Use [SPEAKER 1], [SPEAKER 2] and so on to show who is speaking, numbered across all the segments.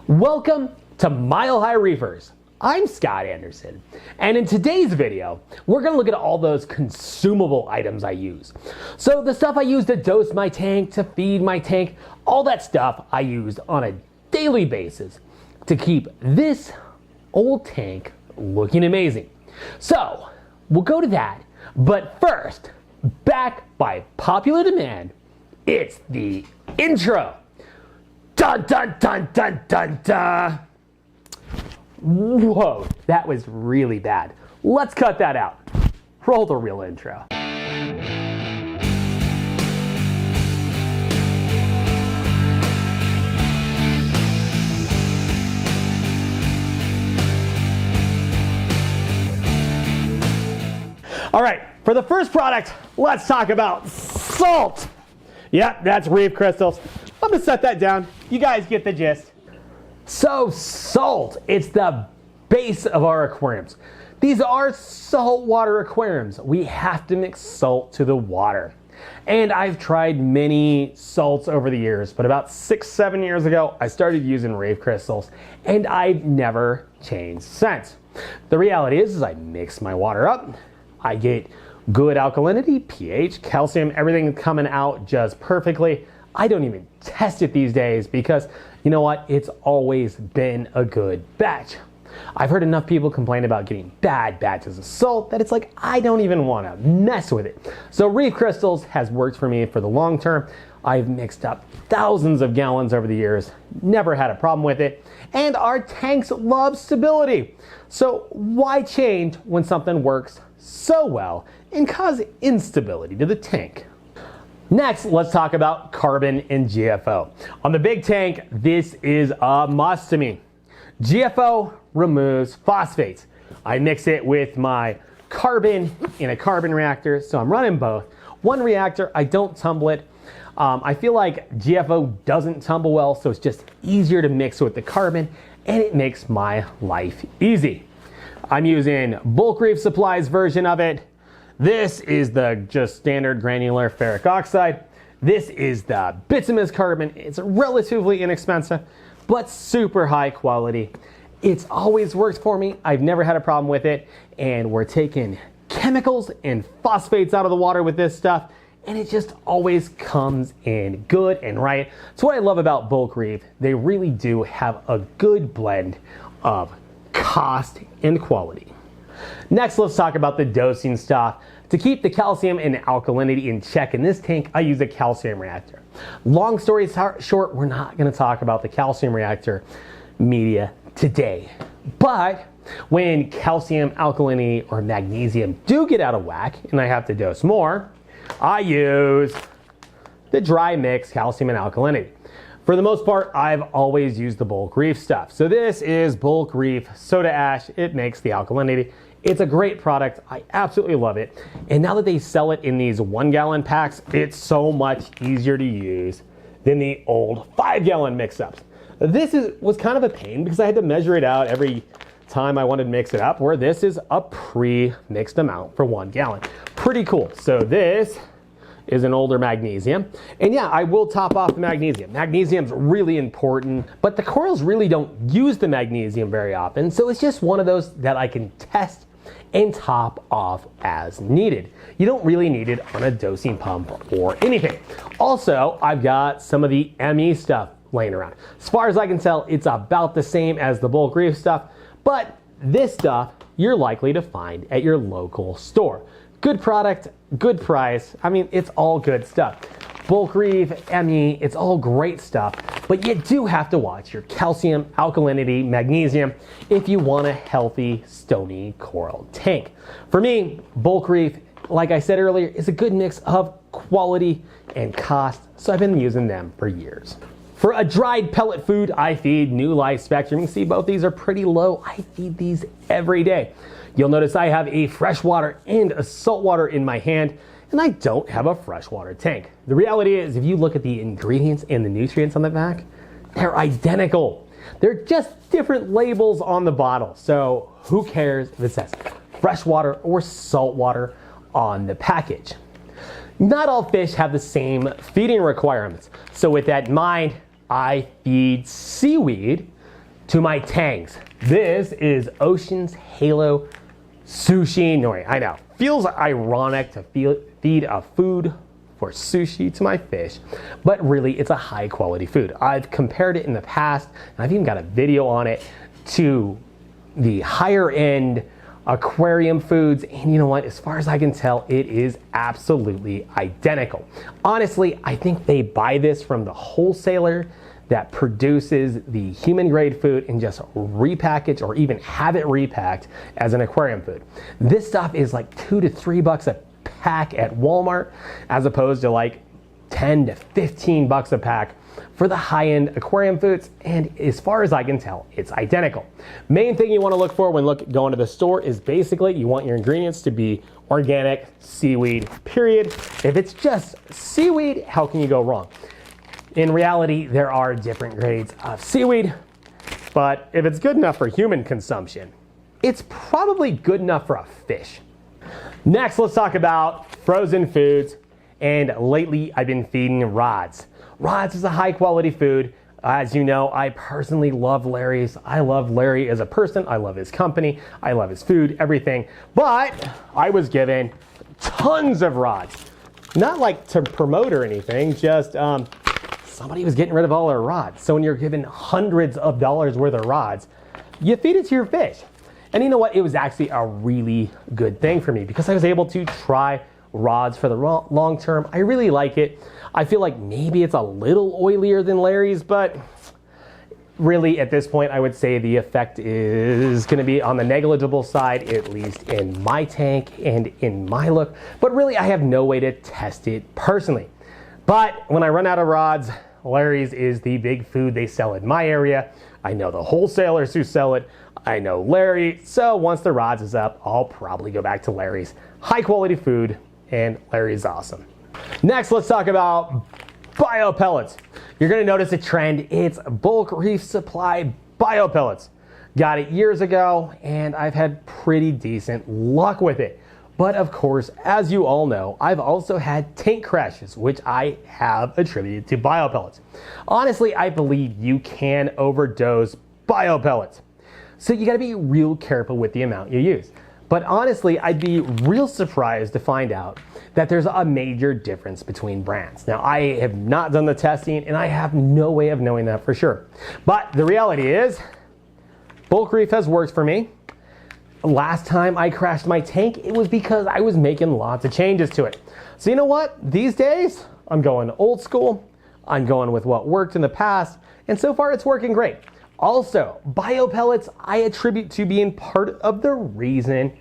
[SPEAKER 1] Welcome to Mile High Reefers. I'm Scott Anderson, and in today's video, we're gonna look at all those consumable items I use. So the stuff I use to dose my tank, to feed my tank, all that stuff I use on a daily basis to keep this old tank looking amazing. So we'll go to that, but first, back by popular demand, it's the intro. Dun dun dun dun dun dun. Whoa, that was really bad. Let's cut that out. Roll the real intro. All right, for the first product, let's talk about salt. Yep, that's Reef crystals. I'm gonna set that down. You guys get the gist. So salt, it's the base of our aquariums. These are saltwater aquariums. We have to mix salt to the water. And I've tried many salts over the years, but about 6-7 years ago, I started using Reef crystals, and I've never changed since. The reality is I mix my water up. I get good alkalinity, pH, calcium, everything coming out just perfectly. I don't even test it these days because, you know what, it's always been a good batch. I've heard enough people complain about getting bad batches of salt that it's like, I don't even want to mess with it. So Reef crystals has worked for me for the long term. I've mixed up thousands of gallons over the years, never had a problem with it, and our tanks love stability. So why change when something works so well and cause instability to the tank? Next, let's talk about carbon and GFO. On the big tank, this is a must to me. GFO removes phosphates. I mix it with my carbon in a carbon reactor, so I'm running both. One reactor, I don't tumble it. I feel like GFO doesn't tumble well, so it's just easier to mix with the carbon, and it makes my life easy. I'm using Bulk Reef Supply's version of it. This is the just standard granular ferric oxide. This is the bituminous carbon. It's relatively inexpensive, but super high quality. It's always worked for me. I've never had a problem with it. And we're taking chemicals and phosphates out of the water with this stuff, and it just always comes in good and right. It's what I love about Bulk Reef. They really do have a good blend of cost and quality. Next, let's talk about the dosing stuff. To keep the calcium and alkalinity in check in this tank, I use a calcium reactor. Long story short, we're not going to talk about the calcium reactor media today. But when calcium, alkalinity, or magnesium do get out of whack and I have to dose more, I use the dry mix calcium and alkalinity. For the most part, I've always used the Bulk Reef stuff. So this is Bulk Reef Soda Ash. It makes the alkalinity. It's a great product. I absolutely love it. And now that they sell it in these 1-gallon packs, it's so much easier to use than the old 5-gallon mix-ups. This was kind of a pain because I had to measure it out every time I wanted to mix it up, where this is a pre-mixed amount for 1 gallon. Pretty cool. So this is an older magnesium. And yeah, I will top off the magnesium. Magnesium's really important, but the corals really don't use the magnesium very often. So it's just one of those that I can test and top off as needed. You don't really need it on a dosing pump or anything. Also, I've got some of the ME stuff laying around. As far as I can tell, it's about the same as the Bulk Reef stuff, but this stuff you're likely to find at your local store. Good product, good price. I mean, it's all good stuff. Bulk Reef, ME, it's all great stuff, but you do have to watch your calcium, alkalinity, magnesium if you want a healthy, stony coral tank. For me, Bulk Reef, like I said earlier, is a good mix of quality and cost, so I've been using them for years. For a dried pellet food, I feed New Life Spectrum. You can see both these are pretty low. I feed these every day. You'll notice I have a freshwater and a saltwater in my hand, and I don't have a freshwater tank. The reality is, if you look at the ingredients and the nutrients on the back, they're identical. They're just different labels on the bottle. So who cares if it says freshwater or saltwater on the package? Not all fish have the same feeding requirements. So with that in mind, I feed seaweed to my tanks. This is Ocean's Halo Sushi Nori. I know, feels ironic to feed a food for sushi to my fish, but really it's a high quality food. I've compared it in the past, and I've even got a video on it, to the higher end aquarium foods, and you know what, as far as I can tell, it is absolutely identical. Honestly, I think they buy this from the wholesaler that produces the human grade food and just repackage or even have it repacked as an aquarium food. This stuff is like $2 to $3 a pack at Walmart, as opposed to like 10 to 15 bucks a pack for the high-end aquarium foods, and as far as I can tell, it's identical. Main thing you want to look for when going to the store is basically you want your ingredients to be organic seaweed, period. If it's just seaweed, how can you go wrong? In reality, there are different grades of seaweed, but if it's good enough for human consumption, it's probably good enough for a fish. Next, let's talk about frozen foods, and lately I've been feeding rods. Rods is a high quality food. As you know, I personally love Larry's. I love Larry as a person. I love his company. I love his food, everything. But I was given tons of rods. Not like to promote or anything, just somebody was getting rid of all their rods. So when you're given hundreds of dollars worth of rods, you feed it to your fish. And you know what? It was actually a really good thing for me because I was able to try rods for the long term. I really like it. I feel like maybe it's a little oilier than Larry's, but really at this point I would say the effect is going to be on the negligible side, at least in my tank and in my look. But really I have no way to test it personally. But when I run out of rods, Larry's is the big food they sell in my area. I know the wholesalers who sell it. I know Larry. So once the rods is up, I'll probably go back to Larry's. High quality food, and Larry's awesome. Next, let's talk about bio pellets. You're gonna notice a trend. It's bulk Reef Supply bio pellets. Got it years ago, and I've had pretty decent luck with it. But of course, as you all know, I've also had tank crashes, which I have attributed to bio pellets. Honestly, I believe you can overdose bio pellets. So you gotta be real careful with the amount you use. But honestly, I'd be real surprised to find out that there's a major difference between brands. Now, I have not done the testing, and I have no way of knowing that for sure. But the reality is, bulk Reef has worked for me. Last time I crashed my tank, it was because I was making lots of changes to it. So you know what? These days, I'm going old school. I'm going with what worked in the past, and so far it's working great. Also, bio pellets I attribute to being part of the reason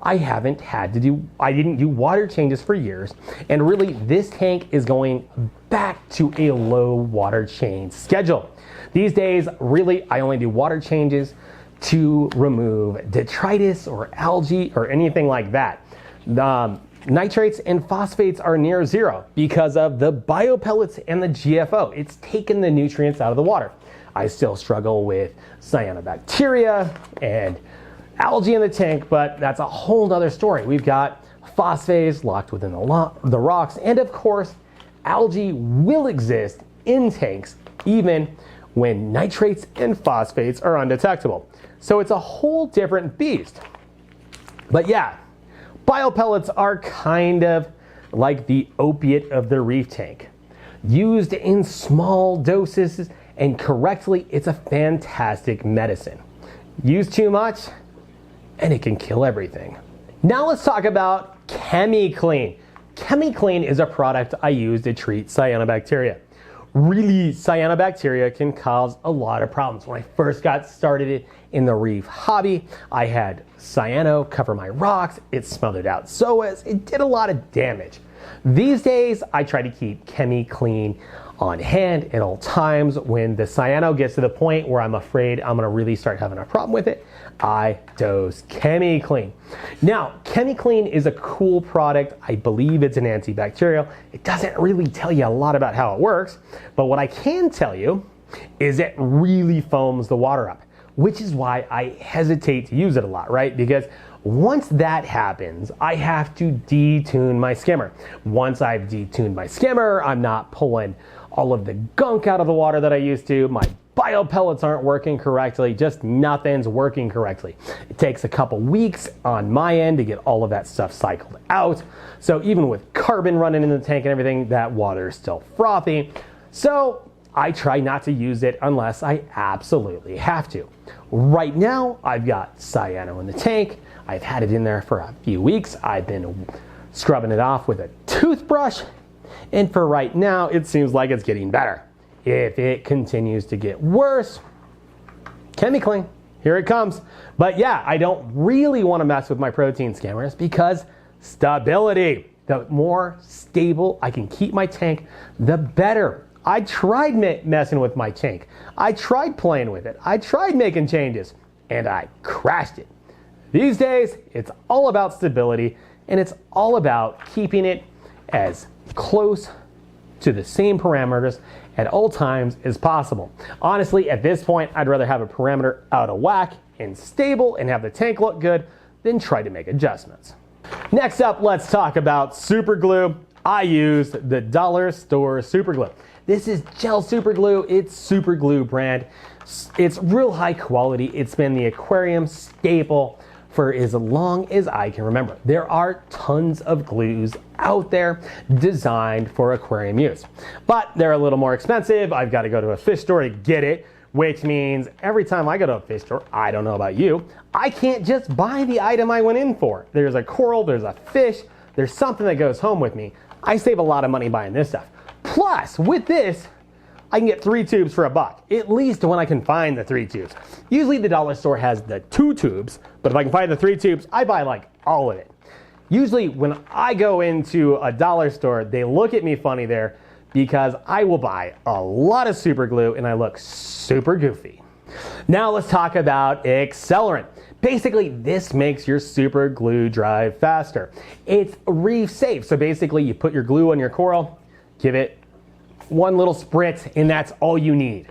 [SPEAKER 1] I didn't do water changes for years, and really this tank is going back to a low water change schedule. These days, really, I only do water changes to remove detritus or algae or anything like that. Nitrates and phosphates are near zero because of the bio pellets and the GFO. It's taken the nutrients out of the water. I still struggle with cyanobacteria and algae in the tank, but that's a whole nother story. We've got phosphates locked within the rocks, and of course, algae will exist in tanks even when nitrates and phosphates are undetectable. So it's a whole different beast. But yeah, bio pellets are kind of like the opiate of the reef tank. Used in small doses and correctly, it's a fantastic medicine. Use too much, and it can kill everything. Now let's talk about ChemiClean. ChemiClean is a product I use to treat cyanobacteria. Really, cyanobacteria can cause a lot of problems. When I first got started in the reef hobby, I had cyano cover my rocks, it smothered out zoas, it did a lot of damage. These days, I try to keep ChemiClean on hand at all times. When the cyano gets to the point where I'm afraid I'm gonna really start having a problem with it, I dose ChemiClean. Now, ChemiClean is a cool product. I believe it's an antibacterial. It doesn't really tell you a lot about how it works, but what I can tell you is it really foams the water up, which is why I hesitate to use it a lot, right? Because once that happens, I have to detune my skimmer. Once I've detuned my skimmer, I'm not pulling all of the gunk out of the water that I used to. My bio pellets aren't working correctly, just nothing's working correctly. It takes a couple weeks on my end to get all of that stuff cycled out. So even with carbon running in the tank and everything, that water is still frothy. So I try not to use it unless I absolutely have to. Right now, I've got cyano in the tank. I've had it in there for a few weeks. I've been scrubbing it off with a toothbrush. And for right now, it seems like it's getting better. If it continues to get worse, chemically, here it comes. But yeah, I don't really want to mess with my protein skimmers because stability. The more stable I can keep my tank, the better. I tried messing with my tank. I tried playing with it. I tried making changes, and I crashed it. These days, it's all about stability, and it's all about keeping it as close to the same parameters at all times as possible. Honestly, at this point, I'd rather have a parameter out of whack and stable and have the tank look good than try to make adjustments. Next up, let's talk about super glue. I used the dollar store super glue. This is gel super glue. It's super glue brand. It's real high quality. It's been the aquarium staple for as long as I can remember. There are tons of glues out there designed for aquarium use, but they're a little more expensive. I've got to go to a fish store to get it, which means every time I go to a fish store, I don't know about you, I can't just buy the item I went in for. There's a coral, there's a fish, there's something that goes home with me. I save a lot of money buying this stuff. Plus, with this, I can get 3 tubes for $1, at least when I can find the 3 tubes. Usually the dollar store has the 2 tubes, but if I can find the 3 tubes, I buy like all of it. Usually when I go into a dollar store, they look at me funny there because I will buy a lot of super glue and I look super goofy. Now let's talk about accelerant. Basically, this makes your super glue dry faster. It's reef safe, so basically you put your glue on your coral, give it 1 little spritz, and that's all you need.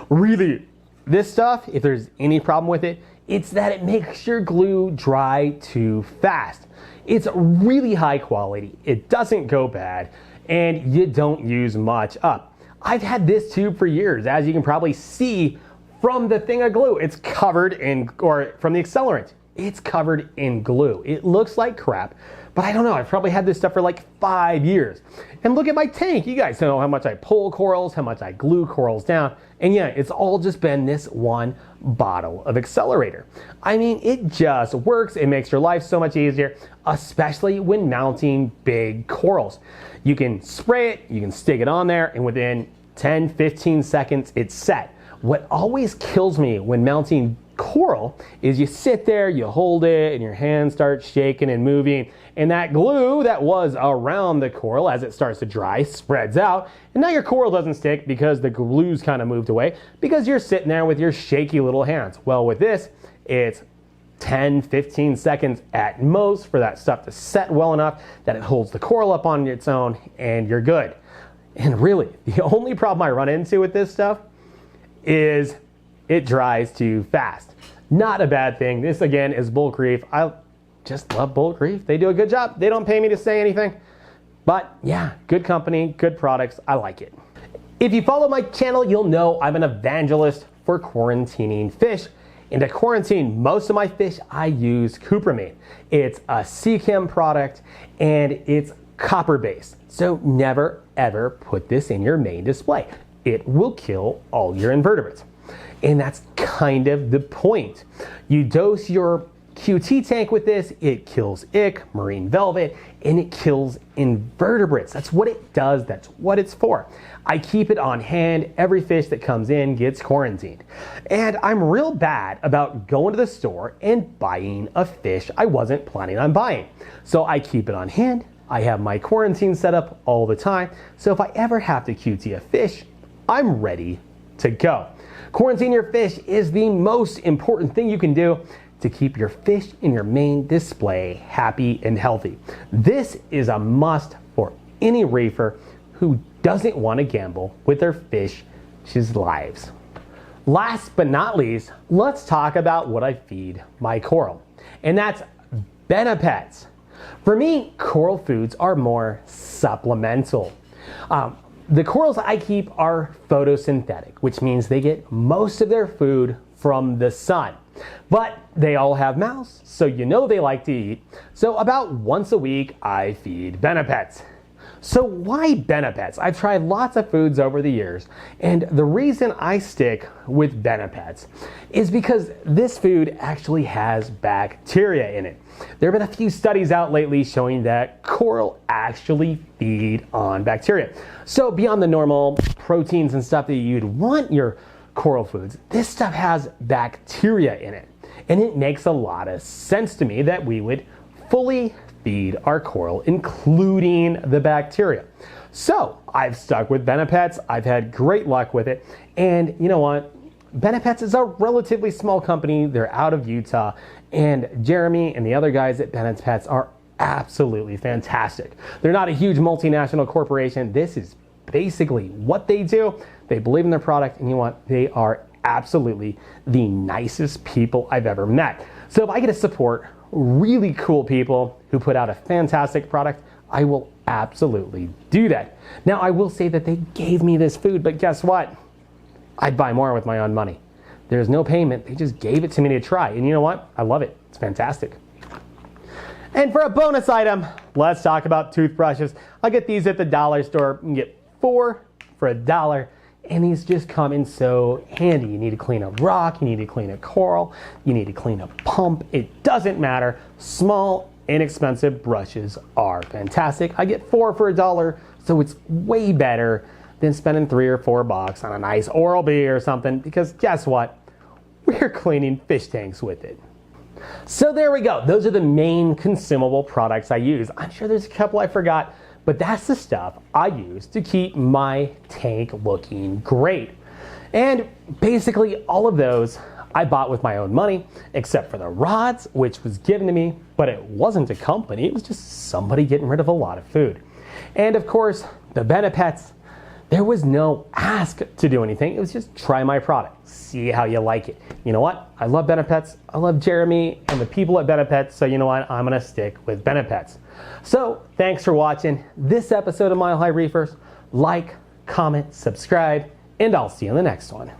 [SPEAKER 1] Really, this stuff, if there's any problem with it, it's that it makes your glue dry too fast. It's really high quality, it doesn't go bad, and you don't use much up. I've had this tube for years, as you can probably see from the thing of glue. It's covered in, or from the accelerant, it's covered in glue. It looks like crap, but I don't know, I've probably had this stuff for like 5 years. And look at my tank. You guys know how much I pull corals, how much I glue corals down. And yeah, it's all just been this 1 bottle of accelerator. I mean, it just works. It makes your life so much easier, especially when mounting big corals. You can spray it, you can stick it on there, and within 10, 15 seconds, it's set. What always kills me when mounting coral is you sit there, you hold it, and your hands start shaking and moving, and that glue that was around the coral as it starts to dry spreads out, and now your coral doesn't stick because the glue's kind of moved away because you're sitting there with your shaky little hands. Well, with this, it's 10, 15 seconds at most for that stuff to set well enough that it holds the coral up on its own, and you're good. And really, the only problem I run into with this stuff is it dries too fast. Not a bad thing. This again is Bulk Reef. I just love Bulk Reef. They do a good job. They don't pay me to say anything. But yeah, good company, good products. I like it. If you follow my channel, you'll know I'm an evangelist for quarantining fish. And to quarantine most of my fish, I use cupramine. It's a Seachem product and it's copper based. So never ever put this in your main display. It will kill all your invertebrates. And that's kind of the point. You dose your QT tank with this, it kills ick, marine velvet, and it kills invertebrates. That's what it does, that's what it's for. I keep it on hand. Every fish that comes in gets quarantined. And I'm real bad about going to the store and buying a fish I wasn't planning on buying. So I keep it on hand. I have my quarantine set up all the time. So if I ever have to QT a fish, I'm ready to go. Quarantine your fish is the most important thing you can do to keep your fish in your main display happy and healthy. This is a must for any reefer who doesn't want to gamble with their fish's lives. Last but not least, let's talk about what I feed my coral, and that's Benepets. For me, coral foods are more supplemental. The corals I keep are photosynthetic, which means they get most of their food from the sun. But they all have mouths, so you know they like to eat. So about once a week, I feed Benepets. So why Benepets? I've tried lots of foods over the years, and the reason I stick with Benepets is because this food actually has bacteria in it. There have been a few studies out lately showing that coral actually feed on bacteria. So beyond the normal proteins and stuff that you'd want in your coral foods, this stuff has bacteria in it. And it makes a lot of sense to me that we would fully feed our coral, including the bacteria. So I've stuck with Benepets. I've had great luck with it. And you know what? Benepets is a relatively small company. They're out of Utah. And Jeremy and the other guys at Benepets are absolutely fantastic. They're not a huge multinational corporation. This is basically what they do. They believe in their product, and you know what? They are absolutely the nicest people I've ever met. So if I get to support really cool people who put out a fantastic product, I will absolutely do that. Now, I will say that they gave me this food, but guess what? I'd buy more with my own money. There's no payment. They just gave it to me to try. And you know what? I love it. It's fantastic. And for a bonus item, let's talk about toothbrushes. I'll get these at the dollar store. You can get 4 for $1. And these just come in so handy. You need to clean a rock, you need to clean a coral, you need to clean a pump. It doesn't matter. Small, inexpensive brushes are fantastic. I get 4 for $1, so it's way better than spending $3 or $4 on a nice Oral-B or something, because guess what? We're cleaning fish tanks with it. So there we go. Those are the main consumable products I use. I'm sure there's a couple I forgot, but that's the stuff I use to keep my tank looking great. And basically all of those I bought with my own money, except for the rods, which was given to me, but it wasn't a company, it was just somebody getting rid of a lot of food. And of course, the Benepets, there was no ask to do anything. It was just try my product, see how you like it. You know what? I love Benepets. I love Jeremy and the people at Benepets. So you know what? I'm gonna stick with Benepets. So thanks for watching this episode of Mile High Reefers. Like, comment, subscribe, and I'll see you in the next one.